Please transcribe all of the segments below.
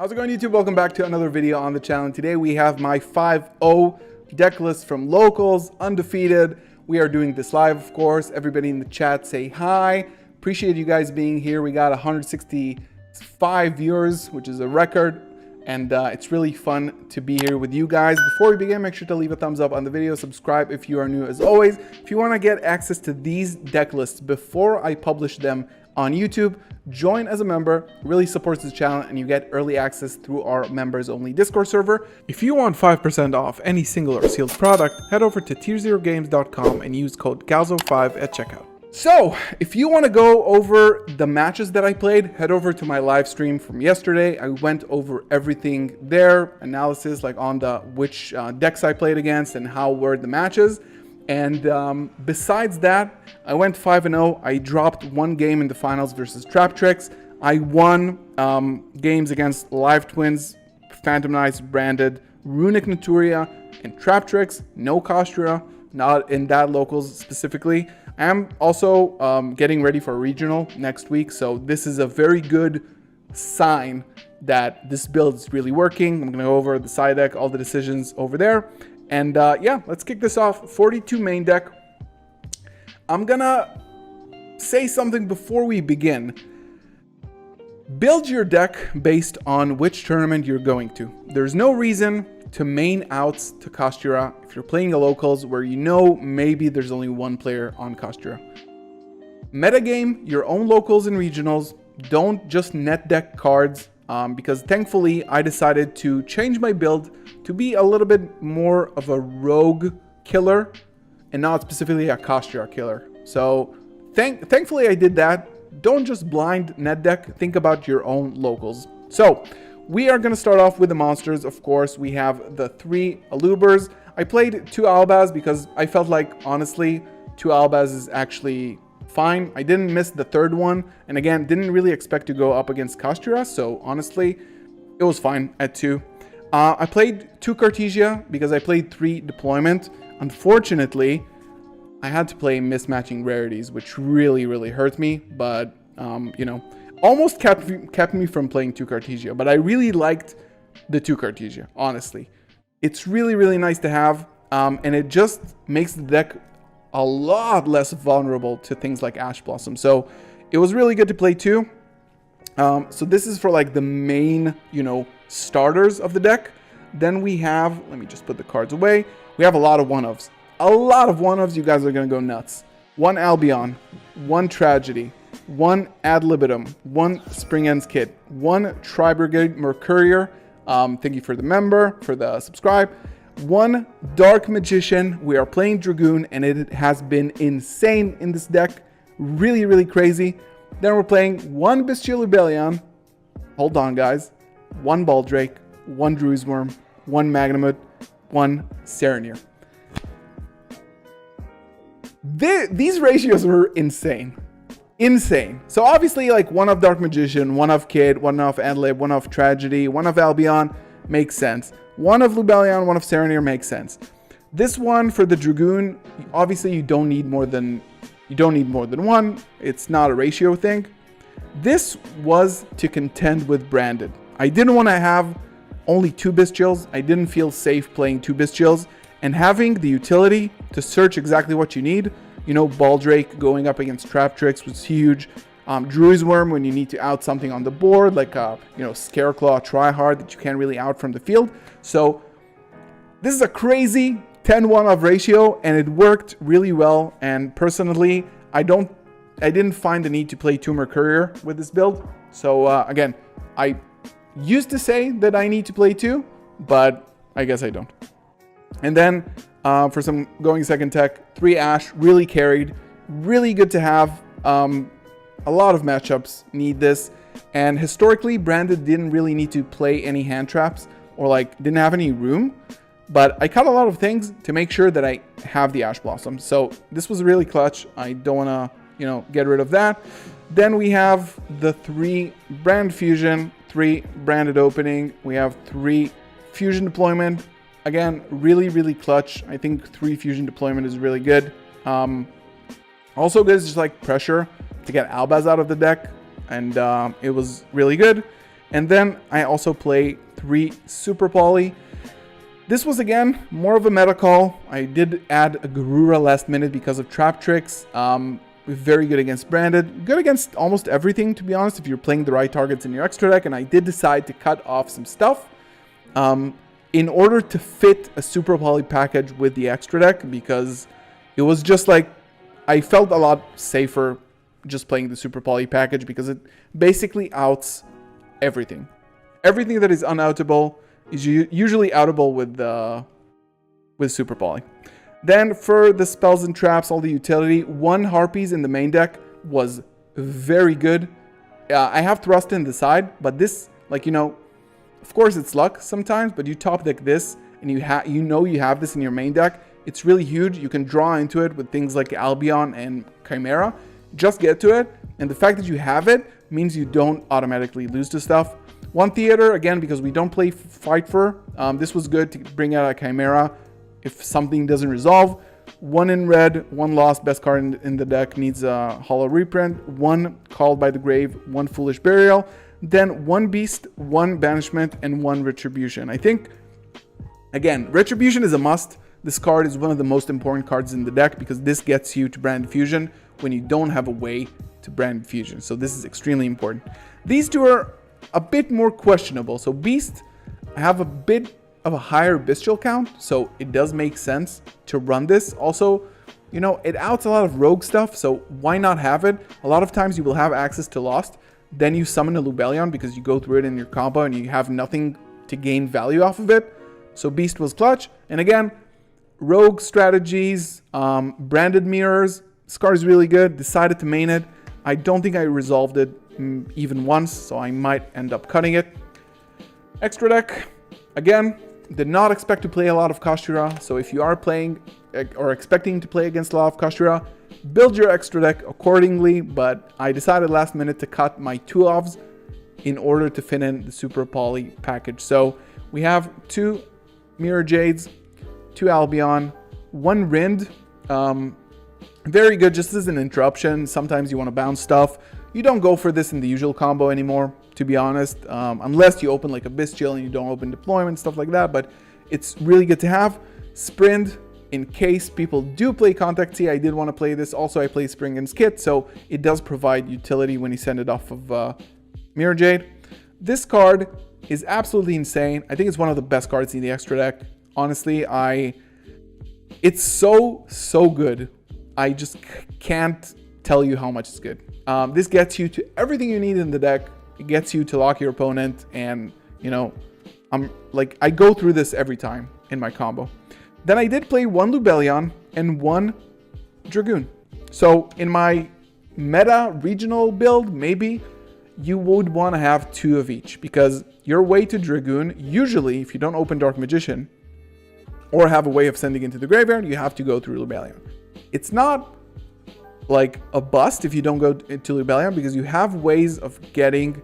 How's it going, YouTube? Welcome back to another video on the channel. Today we have my 5-0 deck list from locals, undefeated. We are doing this live, of course. Everybody in the chat say hi. Appreciate you guys being here. We got 165 viewers, which is a record. And it's really fun to be here with you guys. Before we begin, make sure to leave a thumbs up on the video. Subscribe if you are new, as always. If you want to get access to these deck lists before I publish them on YouTube, join as a member. Really supports the channel, and you get early access through our members only Discord server. If you want 5% off any single or sealed product, head over to tier0games.com and use code GALZO5 at checkout. So if you want to go over the matches that I played, head over to my live stream from yesterday. I went over everything there, analysis like on the which decks I played against and how were the matches. And besides that, I went 5-0. I dropped one game in the finals versus Trap Tricks. I won games against Live Twins, Phantom Knights, Branded, Runic Naturia, and Trap Tricks. No Kostra, not in that locals specifically. I am also getting ready for a regional next week, so this is a very good sign that this build is really working. I'm going to go over the side deck, all the decisions over there. And yeah, let's kick this off. 42 main deck. I'm gonna say something before we begin. Build your deck based on which tournament you're going to. There's no reason to main outs to Kostra if you're playing a locals where you know maybe there's only one player on Kostra. Metagame your own locals and regionals. Don't just net deck cards. Because thankfully I decided to change my build to be a little bit more of a rogue killer and not specifically a Kostra killer. So thankfully I did that. Don't just blind net deck, think about your own locals. So we are going to start off with the monsters. Of course, we have the 3 Alubers. I played 2 Albaz because I felt like, honestly, 2 Albaz is actually fine. I didn't miss the 3rd one, and again, didn't really expect to go up against Kostra, so honestly, it was fine at 2. I played 2 Cartesia because I played 3 Deployment. Unfortunately, I had to play mismatching rarities, which really hurt me, but you know, almost kept me from playing 2 Cartesia, but I really liked the 2 Cartesia, honestly. It's really nice to have, and it just makes the deck a lot less vulnerable to things like Ash Blossom. So it was really good to play 2. So this is for like the main, you know, starters of the deck. Then we have, let me just put the cards away. We have a lot of one-ofs. A lot of one-ofs. You guys are going to go nuts. 1 Albion, 1 Tragedy, 1 Ad Libitum, 1 Spring Ends Kit, 1 Tri-Brigade Mercurier. Thank you for the member, for the subscribe. 1 Dark Magician. We are playing Dragoon, and it has been insane in this deck. Really crazy. Then we're playing 1 Bestial Rebellion. Hold on, guys. 1 Baldrake, 1 Druisworm, 1 Magnamut, 1 Serenir. These ratios were insane. So obviously, like 1 of Dark Magician, 1 of Kid, 1 of Adlib, 1 of Tragedy, 1 of Albion makes sense. 1 of Lubellion, 1 of Serenir makes sense. This one for the Dragoon, obviously you don't need more than 1. It's not a ratio thing. This was to contend with Branded. I didn't want to have only 2 Bestials. I didn't feel safe playing 2 Bestials, and having the utility to search exactly what you need. You know, Baldrake going up against Trap Tricks was huge. Druisworm when you need to out something on the board, like you know, Scareclaw, Tryhard that you can't really out from the field. So this is a crazy 10-1 of ratio, and it worked really well. And personally, I didn't find the need to play 2 Mercurier with this build. So again, I used to say that I need to play 2, but I guess I don't. And then for some going second tech, 3 Ash really carried, really good to have. A lot of matchups need this, and historically Branded didn't really need to play any hand traps or like didn't have any room, but I cut a lot of things to make sure that I have the Ash Blossom. So this was really clutch. I don't want to, you know, get rid of that. Then we have the 3 Brand Fusion, 3 Branded Opening. We have 3 Fusion Deployment. Again, really clutch. I think 3 Fusion Deployment is really good. Also good is just like pressure to get Albaz out of the deck, and it was really good. And then I also play 3 Super Poly. This was, again, more of a meta call. I did add a Garura last minute because of trap tricks. Very good against branded. Good against almost everything, to be honest, if you're playing the right targets in your extra deck. And I did decide to cut off some stuff in order to fit a Super Poly package with the extra deck, because it was just like, I felt a lot safer just playing the Super Poly package because it basically outs everything. Everything that is unoutable is usually outable with Super Poly. Then for the spells and traps, all the utility, 1 Harpies in the main deck was very good. I have Thrust in the side, but this, like, you know, of course it's luck sometimes, but you top deck this and you have this in your main deck. It's really huge. You can draw into it with things like Albion and Chimera. Just get to it, and the fact that you have it means you don't automatically lose to stuff. 1 Theater, again, because we don't play Fight For. This was good to bring out a Chimera if something doesn't resolve. 1 in red, 1 lost, best card in the deck, needs a Hollow Reprint, 1 Called by the Grave, 1 Foolish Burial, then 1 Beast, 1 Banishment, and 1 Retribution. I think, again, Retribution is a must. This card is one of the most important cards in the deck because this gets you to Brand Fusion when you don't have a way to Brand Fusion. So this is extremely important. These two are a bit more questionable. So Beast, I have a bit of a higher bestial count, so it does make sense to run this. Also, you know, it outs a lot of rogue stuff, so why not have it? A lot of times you will have access to Lost, then you summon a Lubellion because you go through it in your combo and you have nothing to gain value off of it. So Beast was clutch. And again, rogue strategies, branded mirrors, this card is really good. Decided to main it. I don't think I resolved it even once, so I might end up cutting it. Extra deck, again, did not expect to play a lot of Kashira, so if you are playing or expecting to play against a lot of Kashira, build your extra deck accordingly, but I decided last minute to cut my 2 offs in order to fit in the Super Poly package. So we have 2 Mirror Jades, 2 Albion, 1 Rind, very good just as an interruption. Sometimes you want to bounce stuff. You don't go for this in the usual combo anymore, to be honest, unless you open like a Bestial and you don't open deployment, stuff like that, but it's really good to have. Sprint, in case people do play Contact T, I did want to play this. Also, I play Springen's Kit, so it does provide utility when you send it off of Mirror Jade. This card is absolutely insane. I think it's one of the best cards in the extra deck. Honestly, it's so good. I just can't tell you how much it's good. This gets you to everything you need in the deck. It gets you to lock your opponent, and you know, I go through this every time in my combo. Then I did play 1 Lubellion and 1 Dragoon. So in my meta regional build, maybe you would want to have 2 of each, because your way to Dragoon, usually if you don't open Dark Magician or have a way of sending into the graveyard, you have to go through Lubellion. It's not like a bust if you don't go into Lubellion, because you have ways of getting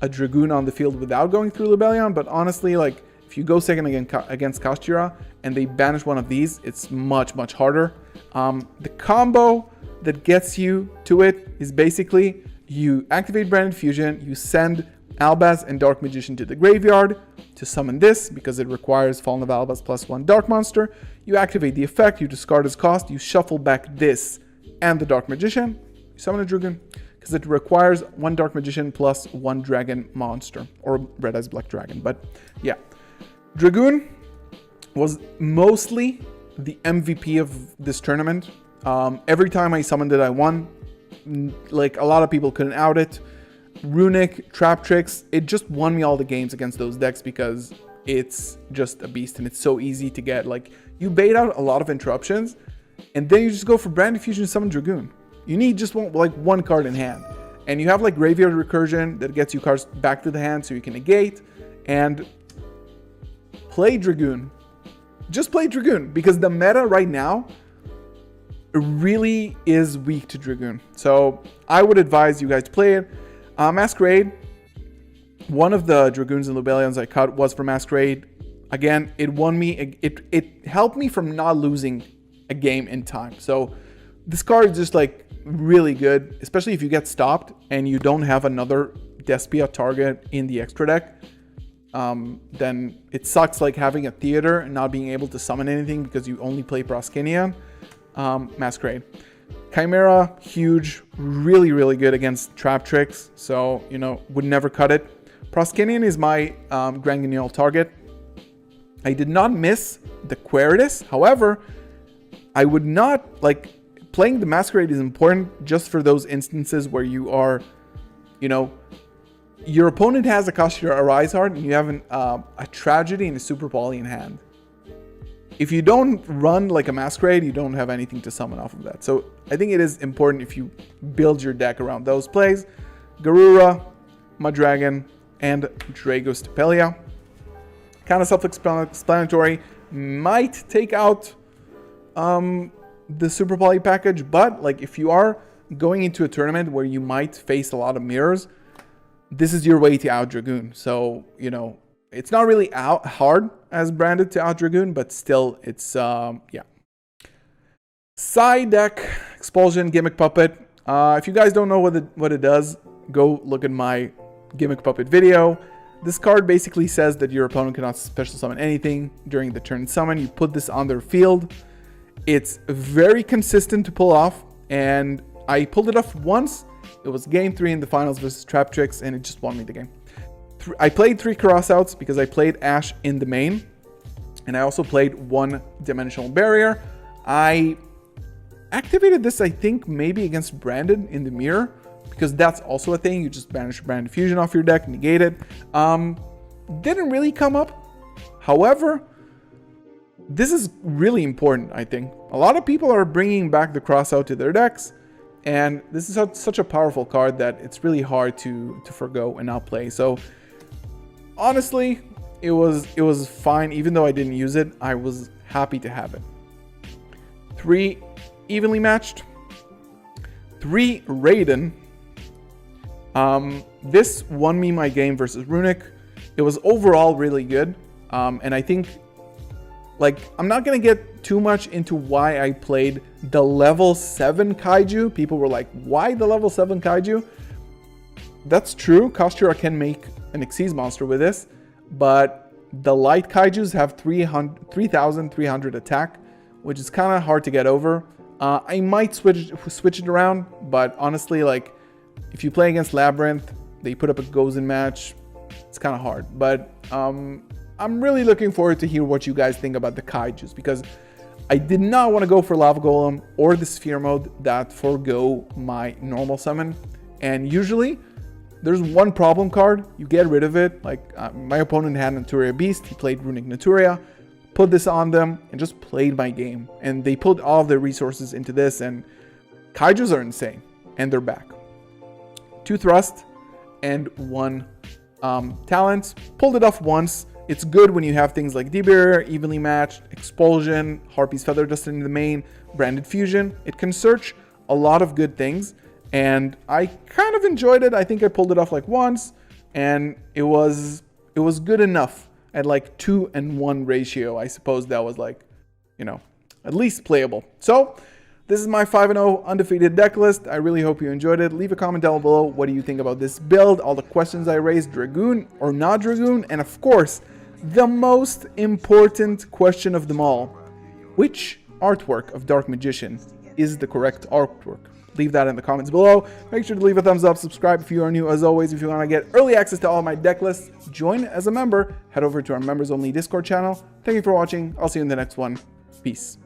a Dragoon on the field without going through Lubellion, but honestly, like, if you go second against Kashira and they banish one of these, it's much harder. The combo that gets you to it is basically you activate Branded Fusion, you send Albaz and Dark Magician to the graveyard to summon this, because it requires Fallen of Albaz +1 Dark Monster. You activate the effect, you discard its cost, you shuffle back this and the Dark Magician, you summon a Dragoon, because it requires 1 Dark Magician plus 1 Dragon Monster, or Red Eyes Black Dragon. But yeah, Dragoon was mostly the MVP of this tournament. Every time I summoned it, I won. Like, a lot of people couldn't out it. Runic, Trap Tricks, it just won me all the games against those decks because it's just a beast and it's so easy to get. Like, you bait out a lot of interruptions and then you just go for Branded Fusion and summon Dragoon. You need just one card in hand. And you have like Graveyard Recursion that gets you cards back to the hand so you can negate, and play Dragoon. Just play Dragoon, because the meta right now really is weak to Dragoon. So I would advise you guys to play it. Masquerade, one of the Dragoons and Lubellions I cut was for Masquerade. Again, it won me. It helped me from not losing a game in time. So this card is just like really good, especially if you get stopped and you don't have another Despia target in the extra deck, then it sucks like having a theater and not being able to summon anything because you only play Proskinian. Masquerade. Chimera, huge, really, really good against trap tricks, so, you know, would never cut it. Proskinian is my Grand Guignol target. I did not miss the Queritus, however, I would not, like, playing the Masquerade is important just for those instances where you are, you know, your opponent has a Kashira Arise Heart and you have a Tragedy and a Super Poly in hand. If you don't run like a Masquerade, you don't have anything to summon off of that. So I think it is important if you build your deck around those plays. Garura, Mudragon, and Dragostepelia. Kind of self-explanatory. Might take out the Super Poly package, but like if you are going into a tournament where you might face a lot of mirrors, this is your way to out Dragoon. So, you know, it's not really hard as branded to out Dragoon, but still it's, yeah. Side deck, Expulsion, Gimmick Puppet. If you guys don't know what it does, go look at my Gimmick Puppet video. This card basically says that your opponent cannot special summon anything during the turn summon. You put this on their field. It's very consistent to pull off, and I pulled it off once. It was game 3 in the finals versus Trap Tricks, and it just won me the game. I played 3 crossouts because I played Ash in the main, and I also played 1 Dimensional Barrier. I activated this, I think, maybe against Branded in the mirror, because that's also a thing. You just banish Branded Fusion off your deck, negate it. Didn't really come up. However, this is really important, I think. A lot of people are bringing back the crossout to their decks, and this is such a powerful card that it's really hard to forgo and not play. So honestly, it was fine. Even though I didn't use it, I was happy to have it. 3 evenly matched. 3 Raiden. This won me my game versus Runic. It was overall really good, and I think, like, I'm not gonna get too much into why I played the level 7 Kaiju. People were like, why the level 7 Kaiju? That's true, Kashira can make an Xyz monster with this, but the light Kaijus have 3,300 attack, which is kind of hard to get over. I might switch it around, but honestly, like, if you play against Labyrinth, they put up a Gozen match, it's kind of hard. But I'm really looking forward to hear what you guys think about the Kaijus, because I did not want to go for Lava Golem or the Sphere mode that forgo my normal summon. And usually, there's one problem card, you get rid of it. Like, my opponent had Naturia Beast, he played Runic Naturia, put this on them, and just played my game. And they put all of their resources into this, and Kaijus are insane, and they're back. 2 Thrust and 1 Talent. Pulled it off once. It's good when you have things like D-Barrier, Evenly Matched, Expulsion, Harpy's Feather Dust in the main, Branded Fusion. It can search a lot of good things, and I kind of enjoyed it. I think I pulled it off like once, and it was good enough at like 2-1 ratio. I suppose that was like, you know, at least playable. So this is my 5-0 undefeated deck list. I really hope you enjoyed it. Leave a comment down below. What do you think about this build? All the questions I raised, Dragoon or not Dragoon? And of course, the most important question of them all, which artwork of Dark Magician is the correct artwork? Leave that in the comments below. Make sure to leave a thumbs up, subscribe if you are new. As always, if you want to get early access to all my deck lists, join as a member. Head over to our members only Discord channel. Thank you for watching. I'll see you in the next one. Peace.